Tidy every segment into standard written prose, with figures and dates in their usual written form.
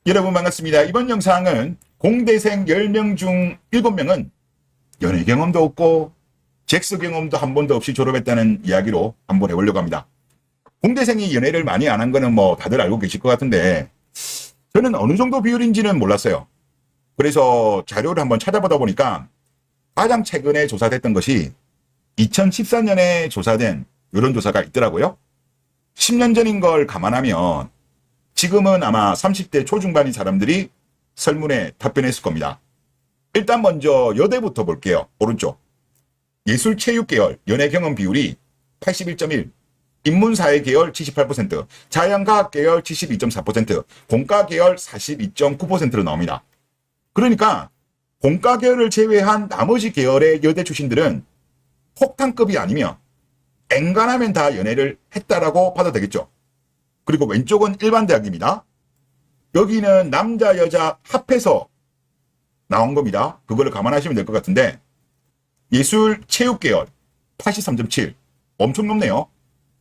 여러분 반갑습니다. 이번 영상은 공대생 10명 중 7명은 연애 경험도 없고 잭스 경험도 한 번도 없이 졸업했다는 이야기로 한번 해보려고 합니다. 공대생이 연애를 많이 안 한 거는 뭐 다들 알고 계실 것 같은데 저는 어느 정도 비율인지는 몰랐어요. 그래서 자료를 한번 찾아보다 보니까 가장 최근에 조사됐던 것이 2014년에 조사된 이런 조사가 있더라고요. 10년 전인 걸 감안하면 지금은 아마 30대 초중반인 사람들이 설문에 답변했을 겁니다. 일단 먼저 여대부터 볼게요. 오른쪽. 예술체육 계열 연애 경험 비율이 81.1, 인문사회 계열 78%, 자연과학 계열 72.4%, 공과 계열 42.9%로 나옵니다. 그러니까 공과 계열을 제외한 나머지 계열의 여대 출신들은 폭탄급이 아니면 엔간하면 다 연애를 했다라고 봐도 되겠죠. 그리고 왼쪽은 일반 대학입니다. 여기는 남자 여자 합해서 나온 겁니다. 그거를 감안하시면 될 것 같은데 예술 체육 계열 83.7 엄청 높네요.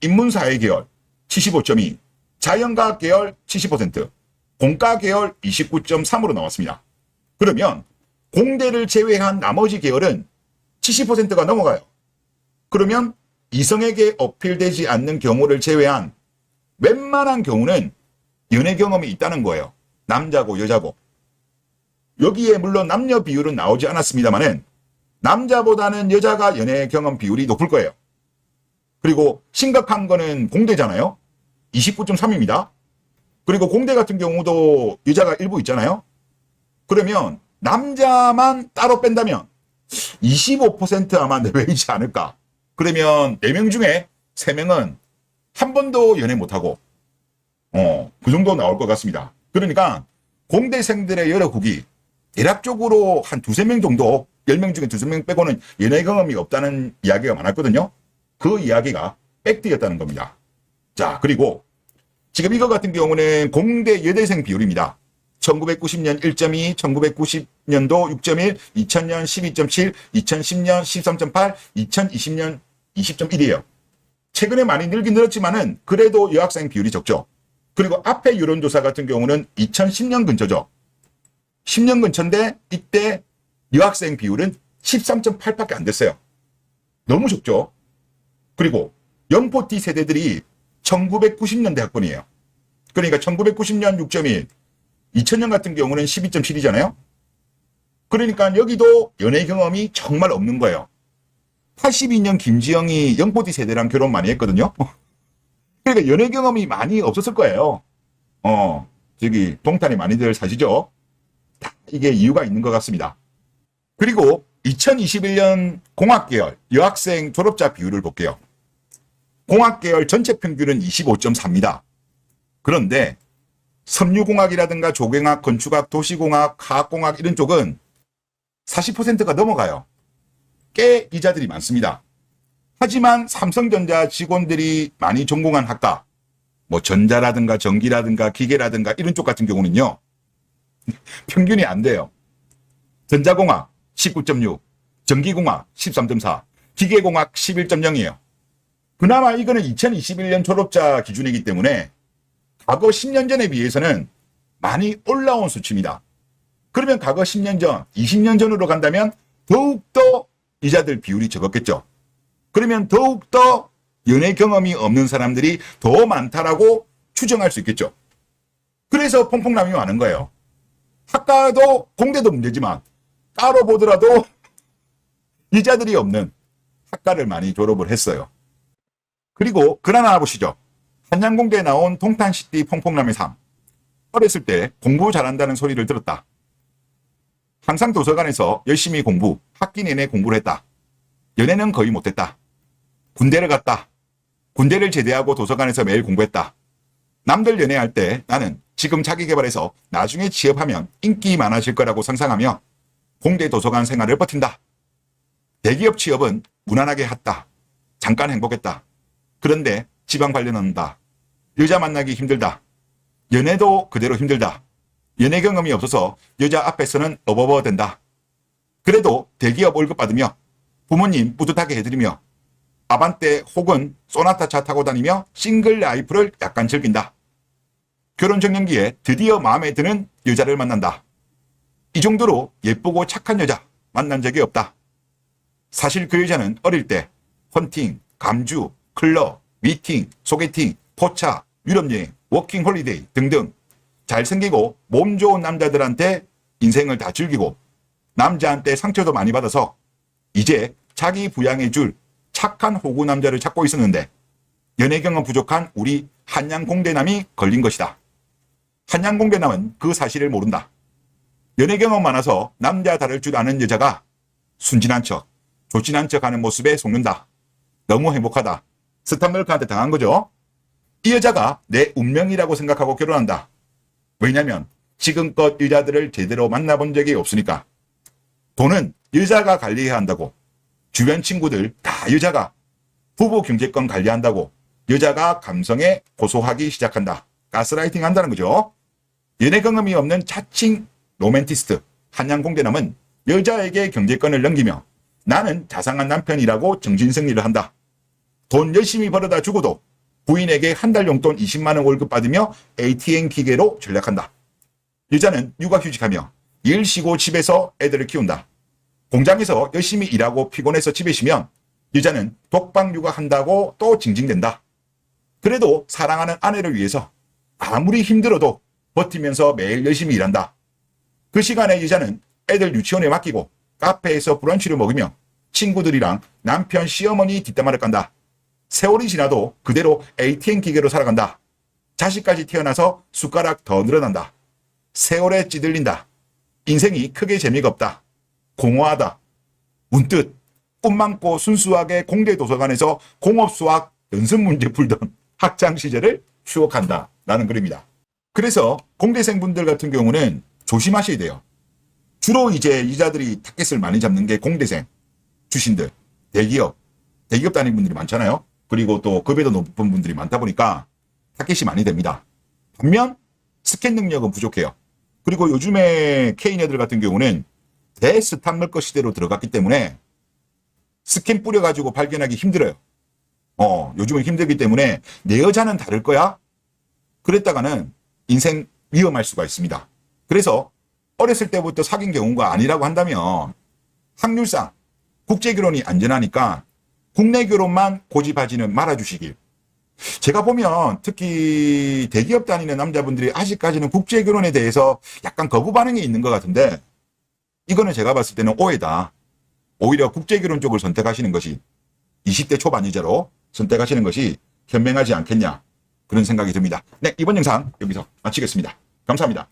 인문사회 계열 75.2, 자연과학 계열 70%, 공과 계열 29.3으로 나왔습니다. 그러면 공대를 제외한 나머지 계열은 70%가 넘어가요. 그러면 이성에게 어필되지 않는 경우를 제외한 웬만한 경우는 연애 경험이 있다는 거예요. 남자고 여자고. 여기에 물론 남녀 비율은 나오지 않았습니다만은 남자보다는 여자가 연애 경험 비율이 높을 거예요. 그리고 심각한 거는 공대잖아요. 29.3입니다. 그리고 공대 같은 경우도 여자가 일부 있잖아요. 그러면 남자만 따로 뺀다면 25% 아마 내외이지 않을까. 그러면 4명 중에 3명은 한 번도 연애 못하고 그 정도 나올 것 같습니다. 그러니까 공대생들의 여러 국이 대략적으로 한 2-3명 정도 10명 중에 2-3명 빼고는 연애 경험이 없다는 이야기가 많았거든요. 그 이야기가 팩트였다는 겁니다. 자, 그리고 지금 이거 같은 경우는 공대 여대생 비율입니다. 1990년 1.2, 1990년도 6.1, 2000년 12.7, 2010년 13.8, 2020년 20.1이에요. 최근에 많이 늘긴 늘었지만은 그래도 여학생 비율이 적죠. 그리고 앞에 여론조사 같은 경우는 2010년 근처죠. 10년 근처인데 이때 여학생 비율은 13.8밖에 안 됐어요. 너무 적죠. 그리고 영포티 세대들이 1990년대 학번이에요. 그러니까 1990년 6.1, 2000년 같은 경우는 12.7이잖아요. 그러니까 여기도 연애 경험이 정말 없는 거예요. 82년 김지영이 영포티 세대랑 결혼 많이 했거든요. 그러니까 연애 경험이 많이 없었을 거예요. 저기 동탄에 많이들 사시죠? 다 이게 이유가 있는 것 같습니다. 그리고 2021년 공학계열 여학생 졸업자 비율을 볼게요. 공학계열 전체 평균은 25.4입니다. 그런데 섬유공학이라든가 조경학, 건축학, 도시공학, 화학공학 이런 쪽은 40%가 넘어가요. 꽤 이자들이 많습니다. 하지만 삼성전자 직원들이 많이 전공한 학과, 뭐 전자라든가 전기라든가 기계라든가 이런 쪽 같은 경우는요. 평균이 안 돼요. 전자공학 19.6, 전기공학 13.4, 기계공학 11.0이에요. 그나마 이거는 2021년 졸업자 기준이기 때문에 과거 10년 전에 비해서는 많이 올라온 수치입니다. 그러면 과거 10년 전, 20년 전으로 간다면 더욱더 이자들 비율이 적었겠죠. 그러면 더욱더 연애 경험이 없는 사람들이 더 많다라고 추정할 수 있겠죠. 그래서 퐁퐁남이 많은 거예요. 학과도 공대도 문제지만 따로 보더라도 이자들이 없는 학과를 많이 졸업을 했어요. 그리고 글 하나 보시죠. 한양공대에 나온 동탄시티 퐁퐁남의 삶. 어렸을 때 공부 잘한다는 소리를 들었다. 항상 도서관에서 열심히 공부, 학기 내내 공부를 했다. 연애는 거의 못했다. 군대를 갔다. 군대를 제대하고 도서관에서 매일 공부했다. 남들 연애할 때 나는 지금 자기계발해서 나중에 취업하면 인기 많아질 거라고 상상하며 공대 도서관 생활을 버틴다. 대기업 취업은 무난하게 했다. 잠깐 행복했다. 그런데 지방 발령한다. 여자 만나기 힘들다. 연애도 그대로 힘들다. 연애 경험이 없어서 여자 앞에서는 어버버 된다. 그래도 대기업 월급 받으며 부모님 뿌듯하게 해드리며 아반떼 혹은 소나타 차 타고 다니며 싱글 라이프를 약간 즐긴다. 결혼 정년기에 드디어 마음에 드는 여자를 만난다. 이 정도로 예쁘고 착한 여자 만난 적이 없다. 사실 그 여자는 어릴 때 헌팅, 감주, 클럽, 미팅, 소개팅, 포차, 유럽여행, 워킹 홀리데이 등등 잘생기고 몸 좋은 남자들한테 인생을 다 즐기고 남자한테 상처도 많이 받아서 이제 자기 부양해줄 착한 호구 남자를 찾고 있었는데 연애 경험 부족한 우리 한양공대남이 걸린 것이다. 한양공대남은 그 사실을 모른다. 연애 경험 많아서 남자 다를 줄 아는 여자가 순진한 척, 조신한 척 하는 모습에 속는다. 너무 행복하다. 스탑널크한테 당한 거죠. 이 여자가 내 운명이라고 생각하고 결혼한다. 왜냐면 지금껏 여자들을 제대로 만나본 적이 없으니까. 돈은 여자가 관리해야 한다고. 주변 친구들 다 여자가. 부부 경제권 관리한다고. 여자가 감성에 고소하기 시작한다. 가스라이팅 한다는 거죠. 연애 경험이 없는 자칭 로맨티스트 한양공대남은 여자에게 경제권을 넘기며 나는 자상한 남편이라고 정신승리를 한다. 돈 열심히 벌어다 주고도 부인에게 한 달 용돈 20만 원 월급 받으며 ATM 기계로 전략한다. 여자는 육아휴직하며 일 쉬고 집에서 애들을 키운다. 공장에서 열심히 일하고 피곤해서 집에 쉬면 여자는 독방 육아한다고 또 징징댄다. 그래도 사랑하는 아내를 위해서 아무리 힘들어도 버티면서 매일 열심히 일한다. 그 시간에 여자는 애들 유치원에 맡기고 카페에서 브런치를 먹으며 친구들이랑 남편 시어머니 뒷담화를 깐다. 세월이 지나도 그대로 ATM 기계로 살아간다. 자식까지 태어나서 숟가락 더 늘어난다. 세월에 찌들린다. 인생이 크게 재미가 없다. 공허하다. 문득 꿈 많고 순수하게 공대 도서관에서 공업수학 연습 문제 풀던 학창 시절을 추억한다. 라는 글입니다. 그래서 공대생분들 같은 경우는 조심하셔야 돼요. 주로 이제 여자들이 타겟을 많이 잡는 게 공대생, 주신들, 대기업 다니는 분들이 많잖아요. 그리고 또 급여도 높은 분들이 많다 보니까 타겟이 많이 됩니다. 반면 스캔 능력은 부족해요. 그리고 요즘에 K녀들 같은 경우는 대스탑널크 시대로 들어갔기 때문에 스캔 뿌려가지고 발견하기 힘들어요. 요즘은 힘들기 때문에 내 여자는 다를 거야? 그랬다가는 인생 위험할 수가 있습니다. 그래서 어렸을 때부터 사귄 경우가 아니라고 한다면 확률상 국제결혼이 안전하니까 국내 결혼만 고집하지는 말아주시길. 제가 보면 특히 대기업 다니는 남자분들이 아직까지는 국제결혼에 대해서 약간 거부 반응이 있는 것 같은데 이거는 제가 봤을 때는 오해다. 오히려 국제결혼 쪽을 선택하시는 것이 20대 초반 여자로 선택하시는 것이 현명하지 않겠냐 그런 생각이 듭니다. 네, 이번 영상 여기서 마치겠습니다. 감사합니다.